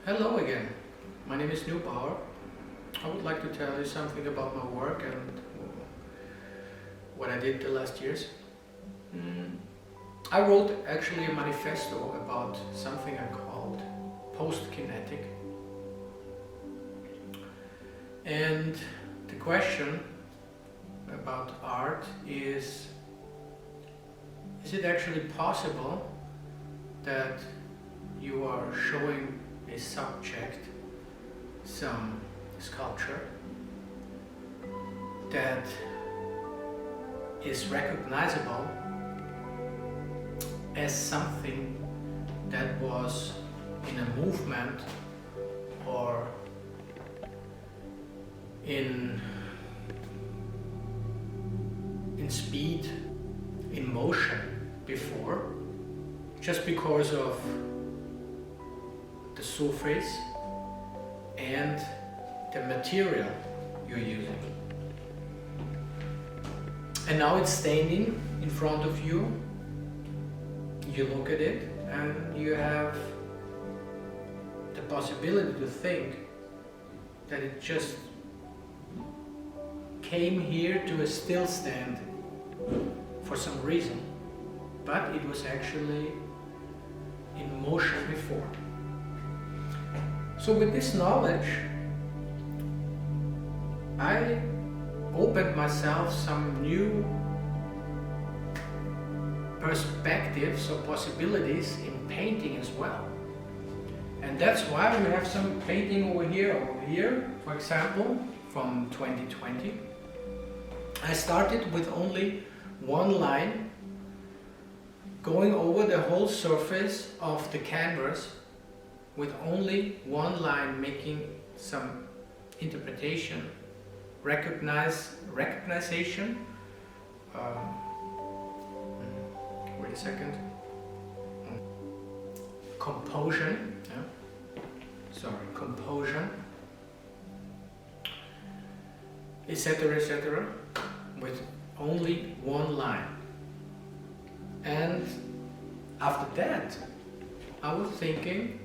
Hello again, my name is Nubauer. I would like to tell you something about my work and what I did the last years. I wrote actually a manifesto about something I called POST-KINETIC. And the question about art is it actually possible that you are showing a subject some sculpture that is recognizable as something that was in a movement or in speed, in motion before, just because of the surface and the material you're using. And now it's standing in front of you, you look at it and you have the possibility to think that it just came here to a still stand for some reason, but it was actually in motion before. So with this knowledge, I opened myself some new perspectives or possibilities in painting as well. And that's why we have some painting over here, for example, from 2020. I started with only one line going over the whole surface of the canvas, with only one line making some interpretation, recognition. Wait a second. Composition. Composition, etc., with only one line. And after that, I was thinking,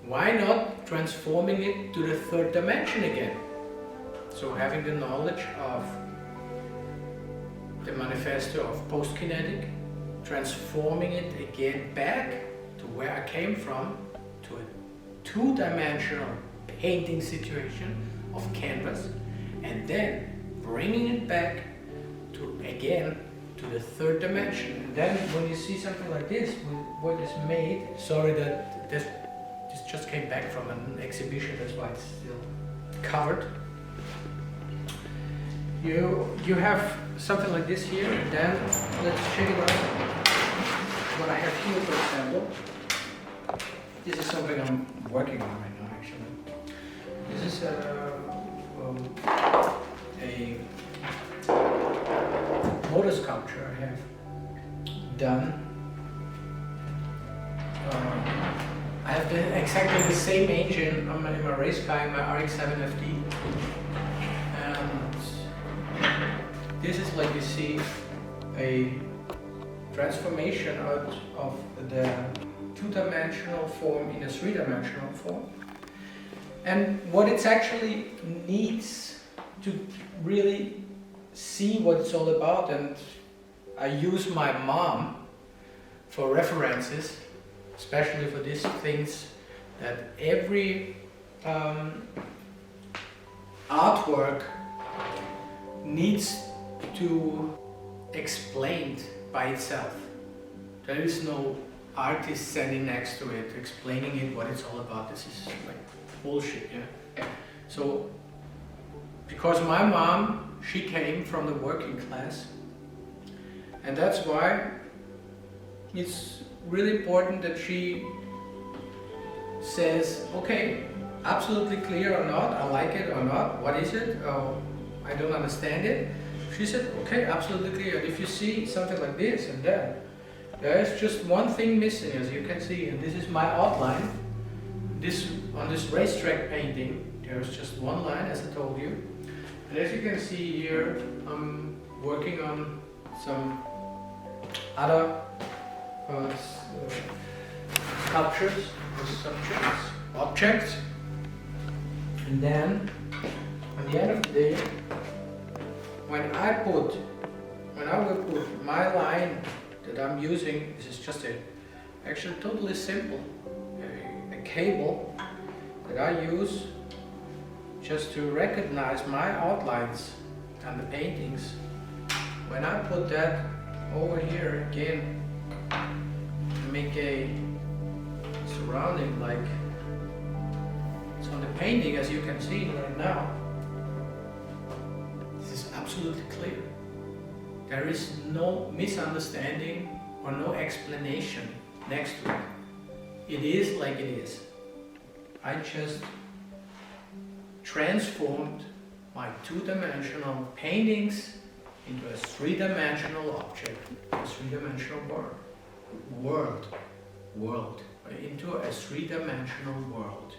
why not transforming it to the third dimension again? So having the knowledge of the manifesto of post-kinetic, transforming it again back to where I came from, to a two-dimensional painting situation of canvas, and then bringing it back to the third dimension. And then when you see something like this, with what is made, sorry that this just came back from an exhibition, that's why it's still covered. You have something like this here, and then let's check it out. What I have here, for example, this is something I'm working on right now actually. This is a motor sculpture I have done. I have exactly the same engine in my race car, in my RX-7 FD. And this is, like you see, a transformation out of the two-dimensional form in a three-dimensional form. And what it actually needs to really see what it's all about, and I use my mom for references, especially for these things, that every artwork needs to explain by itself. There is no artist standing next to it explaining it what it's all about. This is like bullshit, yeah. So because my mom, she came from the working class, and that's why it's really important that she says, okay, absolutely clear or not, I like it or not, what is it, oh, I don't understand it. She said, okay, absolutely clear. If you see something like this and that, there is just one thing missing, as you can see, and this is my outline. On this racetrack painting, there's just one line, as I told you. And as you can see here, I'm working on some other sculptures or subjects. object, and then at the end of the day, when I will put my line that I'm using, this is just actually totally simple, a cable that I use just to recognize my outlines and the paintings. When I put that over here again, make a surrounding like it's on the painting, as you can see right now. This is absolutely clear. There is no misunderstanding or no explanation next to it. It is like it is. I just transformed my two-dimensional paintings into a three-dimensional object, a three-dimensional world, into a three-dimensional world.